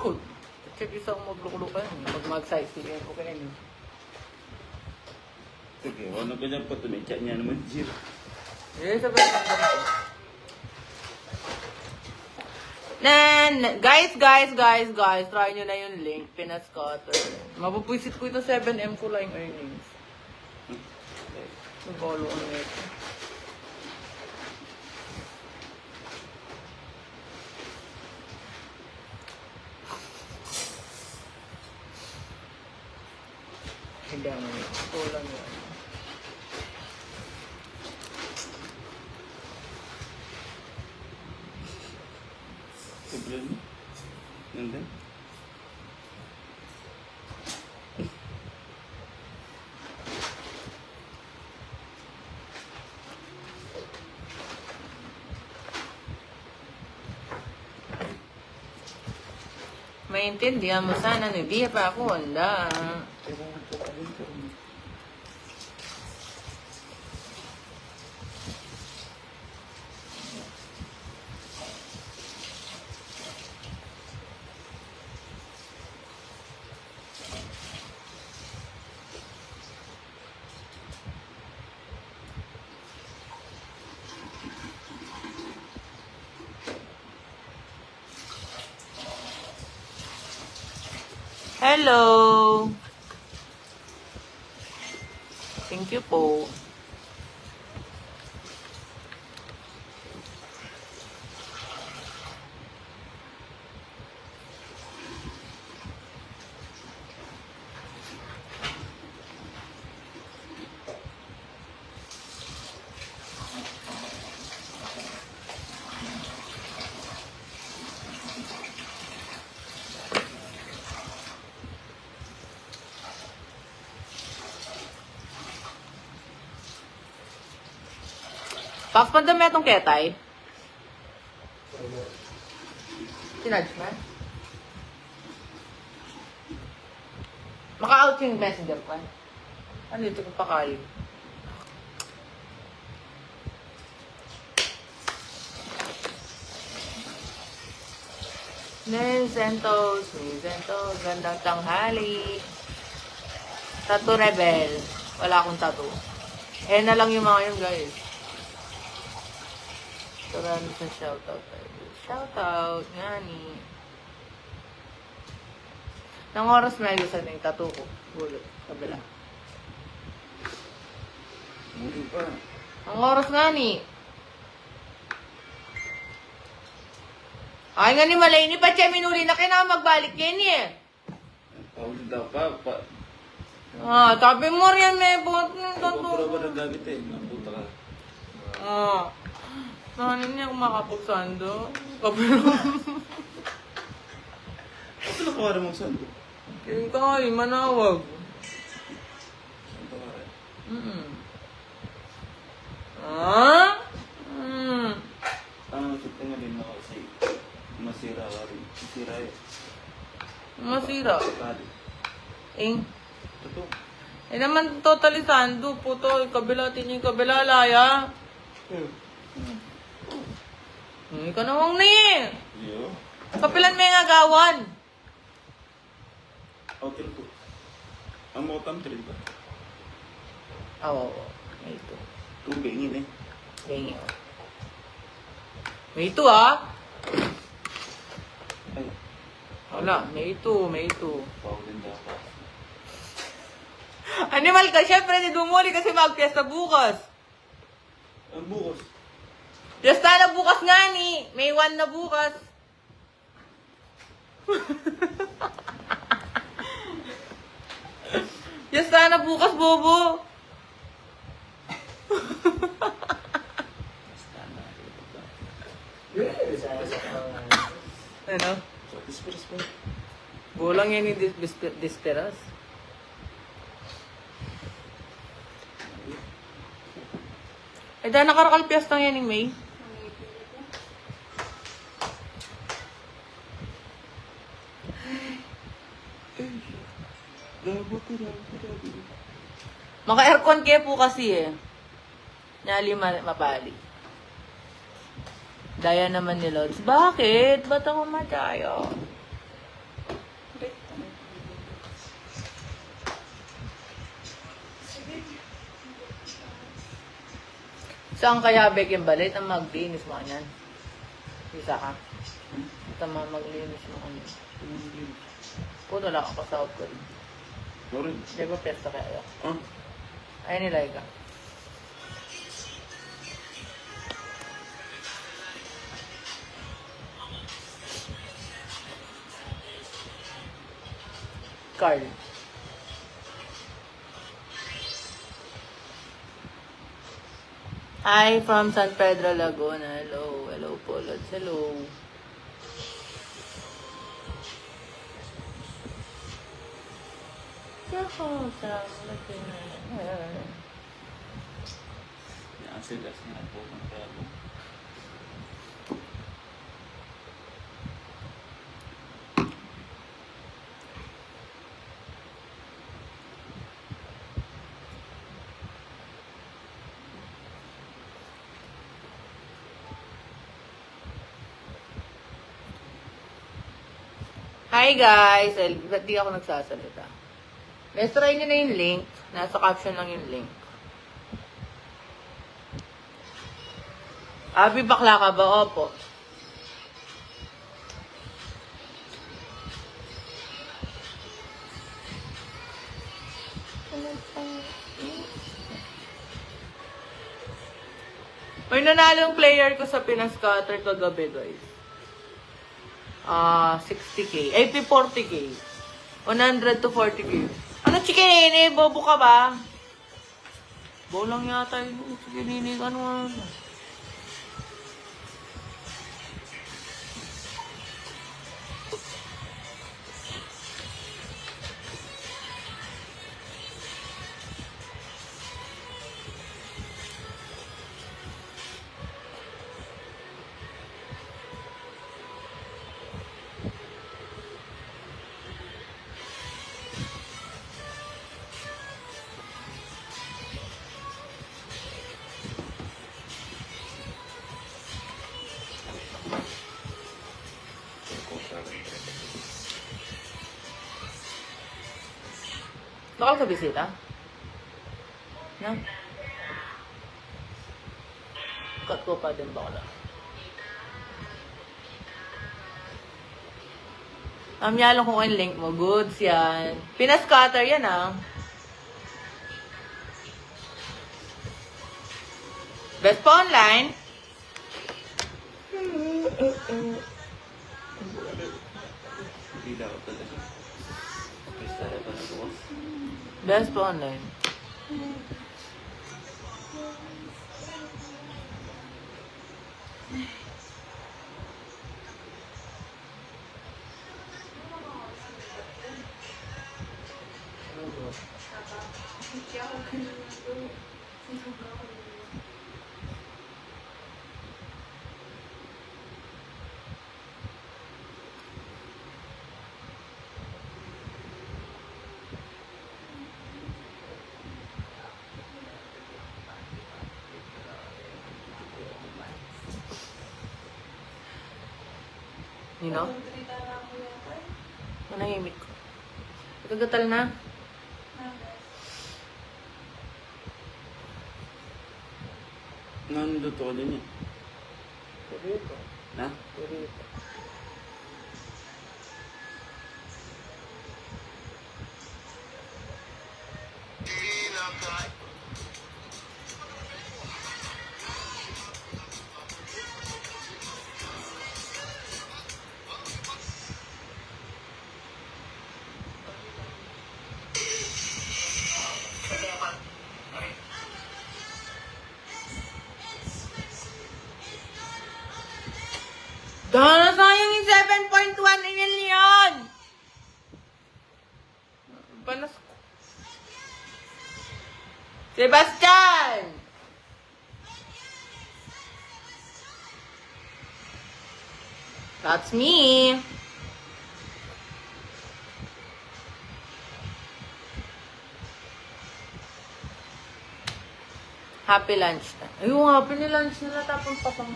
ako. Check isa akong magluklo ka yan. Pag mag-sightseeing ko kayo. Sige, ano ka dyan pa tumitya niya naman, Jir? Eh, sabi ko lang ganito. Guys, try nyo na yung link, Peanut Scatter. Mapupwisit ko ito 7M ko lang earnings. Nag-follow ko na ito. Hindi ako ito lang yan. Sobrang ganda. Maintindihan mo sana, hindi pa ako handa. Hello! Thank you po. Pax, pandami itong ketay. Sinadge man? Maka-out yung messenger pa. Ano ito ko pakali? Sentos, gandang tanghali. Tattoo Rebel. Wala akong tattoo. Eh na lang yung mga yun, guys. Marami sa shoutout tayo. Shoutout, nga ni. Nang oras may gusto na yung tattoo ko. Bulot, kabila. Hindi pa. Ang oras nga ni. Ay nga ni Malay ni pa siya minuli na kaya magbalik yan eh. Paulit daw pa. Ah, sabi mo rin may buhat ng Puro ba tattoo. naggamit eh? Napunta ka. Ah. Saan niya kung makapagsando? Kabila. Ito na kawaran mong sando. Kaya ka, manawag. Saan kawaran? Ah? Kita nga din ako kasi masira ka rin. Masira yun. Masira. Totally. Totoo. Eh naman totally sando po to. Kabila, yung kabila, laya. Ikaw namang ni. Yo. Kapilan may nga gawan. Hotel ko. Ang mga country ba? Oo. May ito. Tubingin eh. Ganyan. May ito ah. Ay. Wala. May ito. Paulit daw pa. Animal ka. Siyempre, di dumuli kasi magpiesta bukas. Ang bukas. Fiesta na bukas nga ni. May 1 na bukas. Fiesta na bukas, bobo. Ano? Disperas pa. Bulang yan yung disperas. Eh, dahil nakarakal piyesta yan ni May. Maka-aircon kayo po kasi eh. Nali mapali. Daya naman ni Lods. Bakit? Ba't ako madaya? Saan kaya Bek yung balit? Ang maglinis mo kanyan. Isa ka. Tama maglinis mo kanyan. Puto lang ako sa out ko rin. Sorry. Di ba pesta kaya? Ah? Ay nilay ka. Carl. Hi from San Pedro, Laguna. Hello. Hello po, Lods. Hello. Yahoo! Laguna. Yan sila siya po ng tabo. Hi guys! Ba't di ako nagsasalita? Let's try nyo na yung link. Nasa caption lang yung link. Abi, bakla ka ba? Opo. May nanalong player ko sa pinascatter kagabi, guys. 60k. Ay, 40k. 100 to 40k. Ano, chikinini? Bobo ka ba? Bolang yata yun. Chikinini, ano. Bakal ka bisita? No? Cut ko pa din bakla. Amyalong ko yung link mo. Goods yan. Pinascatter yan Best pa online. Hindi daw talaga. Basta na pa nagawas. Best pa online. You know? Manahimik ko. Nagagatal na. Nandito ko din eh. Purito. Ha? Purito. Dahil sayang yung 7.1 million! Panas ko. Sebastian! That's me. Happy lunch time. Ayun nga, pinilunch nila tapos pasang.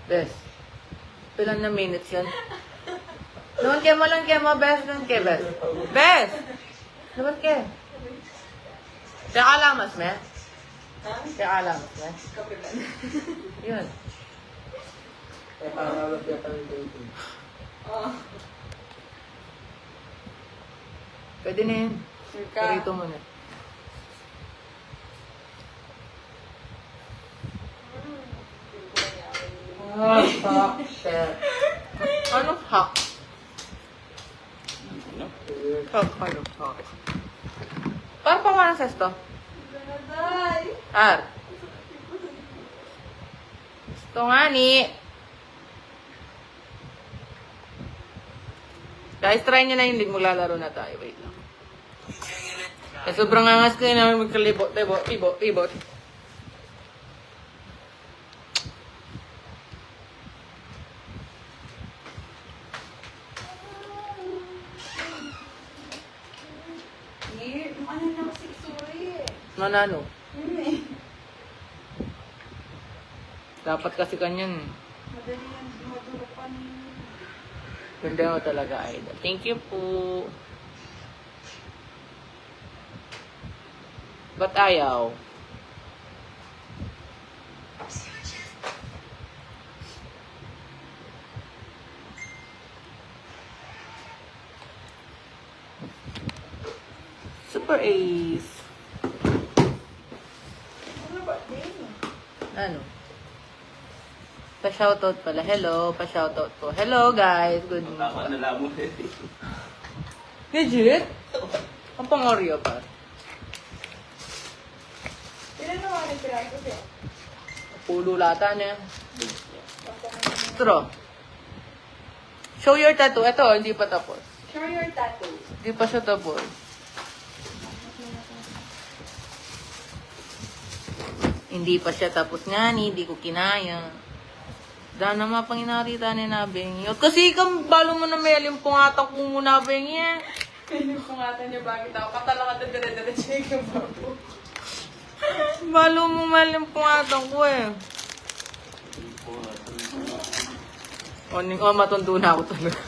Bes, pilan na minutes yan? Naman ke mo lang ke mo, best lang ke, best. Best! Naman ke. Kaya alamas, me? Kaya alamas, me? Yun. Eh, parang lagyan kami dito. Pwede na yun. Sure ka? Rito mo na. Ah, fuck, shit. Anong hack? Ano? Hack, ano? Hack. Parang pangalan sa esto? Ganaday! R. Ito nga ni. Guys, try nyo na yung link. Maglalaro na tayo. Wait lang. Eh, sobrang angas ko yun namin magkalibot. Pibot. Ano na kasi sorry eh. Manano? Dapat kasi kanyan. Madali yan, madulupan. Ganda mo talaga, idol. Thank you po. Ba't ayaw? Super Ace. Ano ba din? Ano? Pa-shoutout pala. Hello, pa-shoutout po. Hello, guys. Good Tama morning. na lang mo. Legit? Ang pangoryo pa. Ilan naman yung piraso siya? Pulo lata niya. Straw. Show your tattoo. Ito, hindi pa tapos. Show your tattoo. Hindi pa siya tapos. Hindi pa siya tapos nga ni, hindi ko kinaya. Dahil naman pang inarita ni Nabing. Kasi kang balo mo na may alimpungatang kung muna Nabing yan. Yung pungatan niya bakit ako? Katala ka na dire-diretso yung babo. Balo mo may alimpungatang ko eh. Matundo na ako talaga.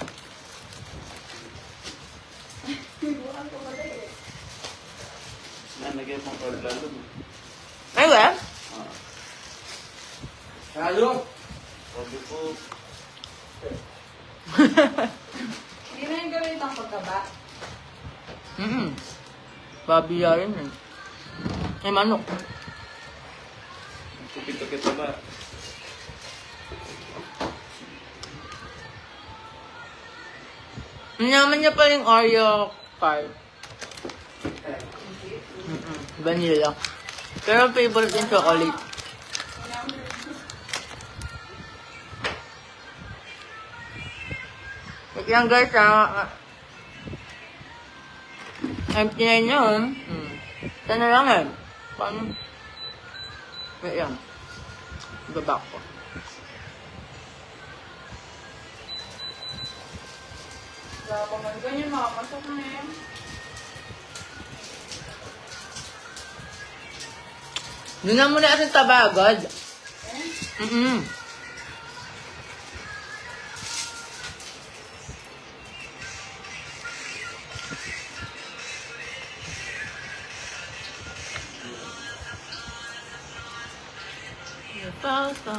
Buwan ko ba tayo eh? Nalagay pang card lalo. Ay, well? Halo! Sabi ko, Hindi na yung gawin ng pagkaba. Babiya rin eh. Ay, manok. kupit-kupit na ba? Naman niya pa yung Oreo pie. Vanilla. Pero favorite yung chocolate. Wait lang guys ha. Empty na yun. Ito na lang eh. Paano? Wait lang. Ibabak ko. Wala pa man ganyan, makapasok na yan. Doon na muna kasi taba agad. Pasta.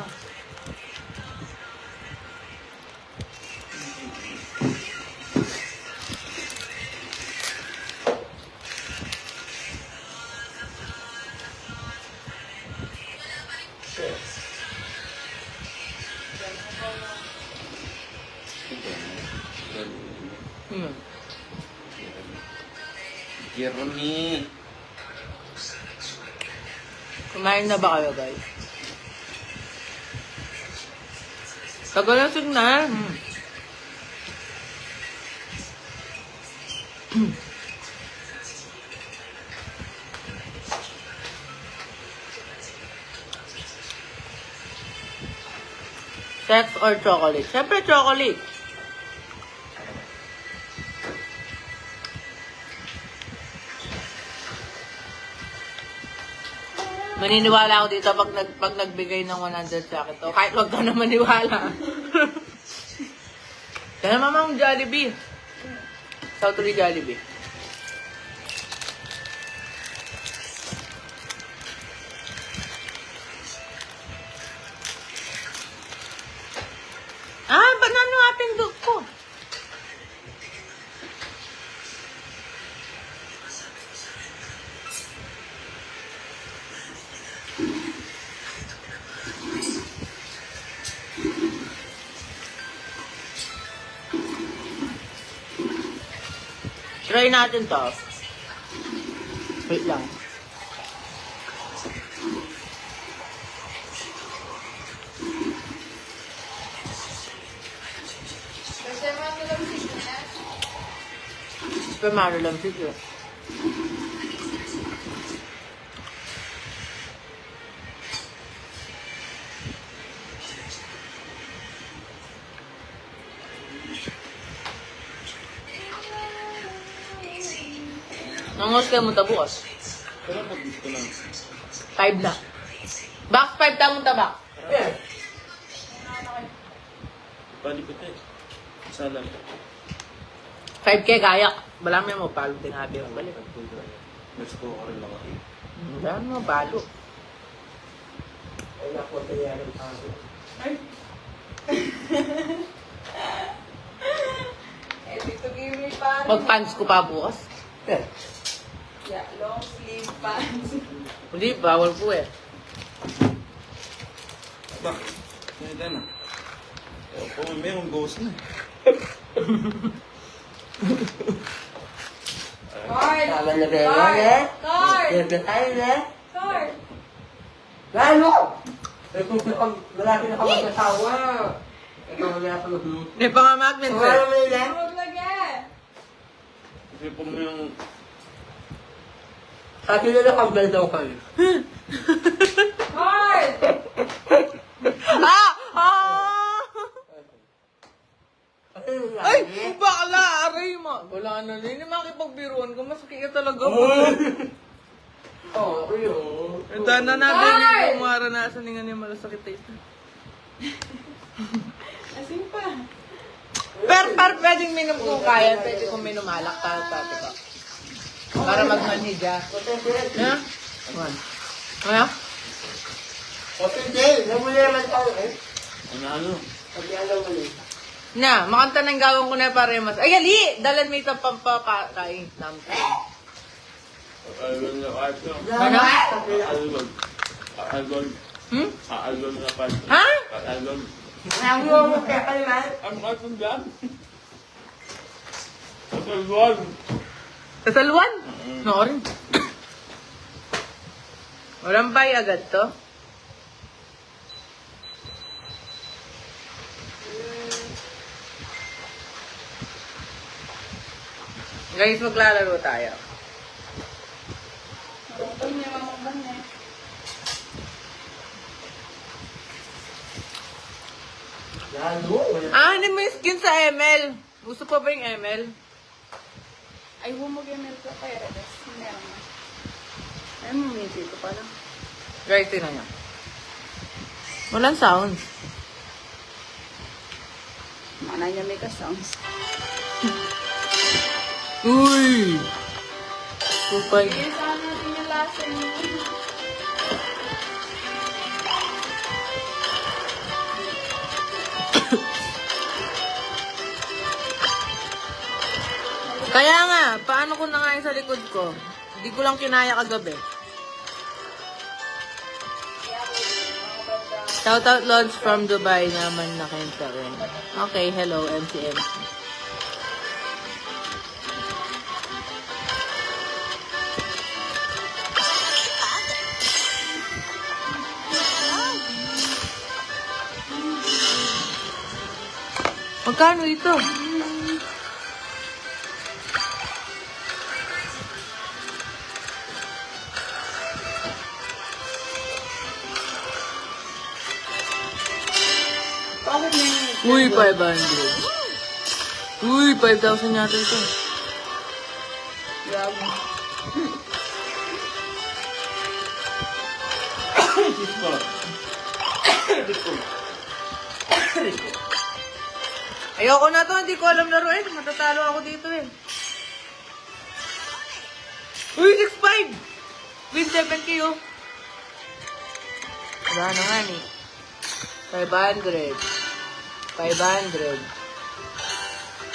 Jeremy. Kumain na ba kayo guys? Tagal ang signal. Sex or chocolate? Siyempre chocolate. Maniniwala ako dito pag nagbigay ng 100 sa akin to. Kahit wag ka na maniwala. Kaya mamang Jollibee. South Korea Jollibee. Ah, ba't na yung ating dog ko? Try natin to. Wait lang. Kasi mga nilamsik na. Super Mario lang sige. Nangos kayo mo bukas. Pero pag gusto lang. 5 na. Box 5 tamong tabak. Yeah. Bali ko tayo. Isa lang. 5K kaya. Wala mo palo din habi ang balik. Let's go ka rin lang ako. Wala mo palo. Ay, naku, kaya rin ako. Ay. Eh, dito give me pants. Mag-pants ko pa bukas. Yeah. Yeah, long sleeve pants. Hindi, bawal po eh. Bakit? Ganito na. Opo, may ghost na. Card! Tama na ba yun, eh? Card! Bebe tayo, eh? Card! Lalo! Eh, kung malaki na ka mag-asawa, ikaw wala ka mag-loot. Hindi pa nga magnet Wala eh. mo yun, eh? Huwag lagyan! Kasi po mo yung... Sa akin na nakambal daw kayo. Card! Ah! Ah! Ay! Ay! Bakla! Aray mo! Wala na rin. Hindi makipagbiruan ko. Masakit ka talaga. Oo, ako yun. Ito na nabili ko maranasan nga niya malasakit ito. Asin pa. Pero pwedeng minom kung kaya. Pwede kong minom alak. Tati ko. Para magmanhidya. Ha? Ano? Okay, Jay. Namuli naman tayo, eh. Ano? Sabi alam mo eh. Na, makanta ng gawin ko na para mas. Ay, gali! Dalan mo ito pampakain. Algon na parto. Ano? Algon. Algon. Hmm? Algon na parto. Ha? Algon. Ang mo kaya kaliman. Ang atong dyan. Algon. Kasalwan? No, rin. Walang bay agad to. Guys, maglalaro tayo. Ito niya mamamban niya. Lalo. Ah, hindi mo yung skin sa ML. Gusto pa ba yung ML? Ay, humog-ML ka kaya. Meron na. Ay, mamisi ito pala. Guys, tingnan nyo. Walang sound. Mana niya may ka-sounds. Uy! Kupay. Sige, saan natin yung laser niyo? Kaya nga, paano ko na nga yung sa likod ko? Hindi ko lang kinaya kagabi. Shoutout Lodge from Dubai naman na kenta rin. Okay, hello, MCM. Magkano ito? Bakit may... Uy, 500. Uy, 5,000 yata ito. Grab. Ayoko na to, hindi ko alam laruin. Matatalo ako dito eh. Uy, 6-5! Win 7K oh. Wala na nga ni. 500. 500.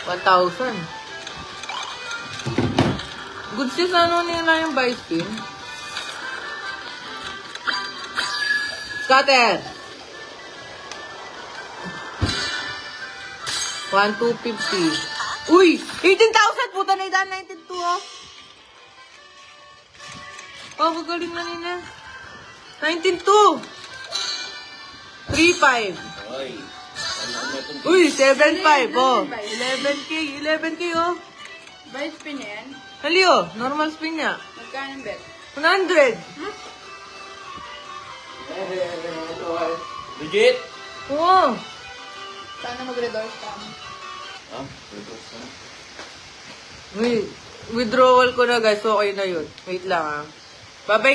1,000. Good sis, ano nila yung buy spin? Scatter! 1,250. Uy! 18,000! Puta na idaan 19,200 oh. Oh, magaling na nila. 19,200. 3,500. Ay. Ano na itong... Uy, 7,500 oh. 11K. 11K oh. Buy spin yan. Hali oh, normal spin niya. Magkano bet? 100. Legit? Oo. Sana mag-redoors ka. Ah, reverse na. Wait, withdrawal ko na guys. Okay na yun. Wait lang ah. Bye-bye.